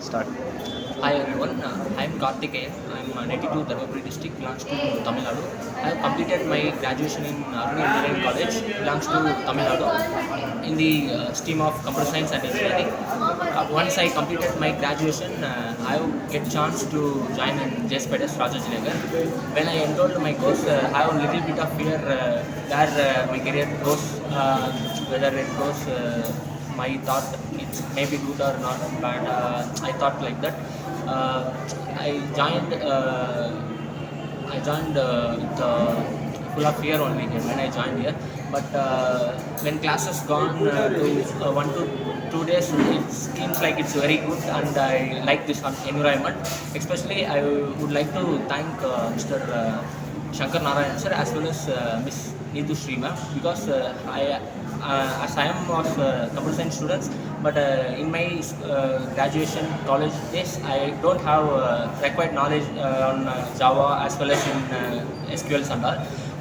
Start. Hi everyone, I am Karthikeyan. I am native to Dharmaburi district, belongs to Tamil Nadu. I have completed my graduation in Army Engineering College, belongs to Tamil Nadu, in the stream of Computer Science and Engineering. Once I completed my graduation, I get chance to join in Jspiders Rajajinagar. When I enrolled my course, I have a little bit of fear where my career goes, whether it goes. My thought it may be good or not, but I thought like that. Uh, I joined. With full of fear only here when I joined here. But when classes gone to 1 to 2 days, it seems like it's very good, and I like this environment. Especially, I would like to thank Mr. Shankar Narayan sir as well as Miss Neetu Sri ma'am, because as I am was computer science students, but in my graduation college days I don't have required knowledge on Java as well as in SQLs and all.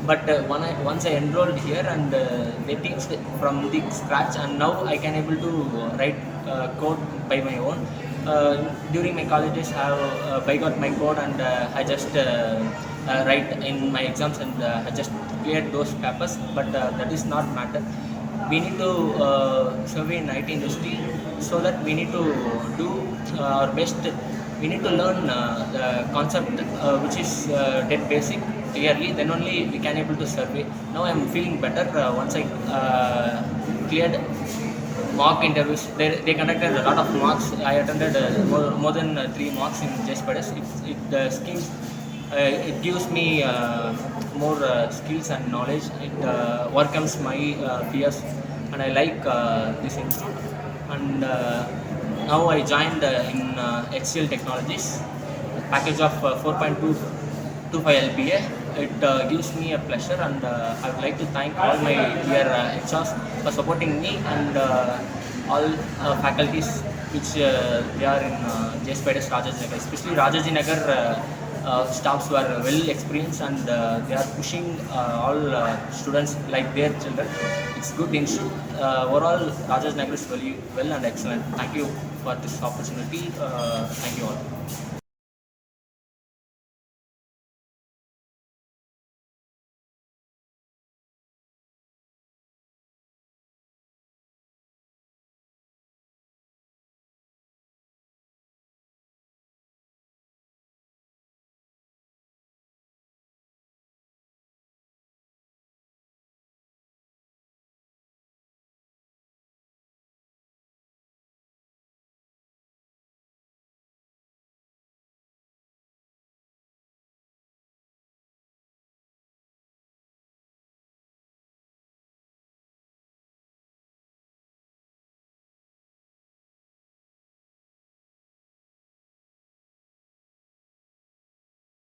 But once I enrolled here, and they teach from the scratch, and now I can able to write code by my own. During my college days, I got my code, and I just write in my exams, and I just cleared those papers. But that is not matter. We need to survey in IT industry, so that we need to do our best. We need to learn the concept which is dead basic clearly, then only we can able to survey. Now I am feeling better once I cleared mock interviews. They conducted a lot of mocks. I attended more than 3 mocks in Jspiders. The schemes, it gives me more skills and knowledge. It overcomes my fears, and I like this institute. And now I joined in HCL Technologies, package of 4.25 LPA. It gives me a pleasure, and I would like to thank all my dear HRs for supporting me, and all faculties which they are in Jspiders Rajajinagar, especially Rajajinagar. Staffs were well experienced, and they are pushing all students like their children. It's good institute. Overall, Rajajinagar is very well and excellent. Thank you for this opportunity. Thank you all.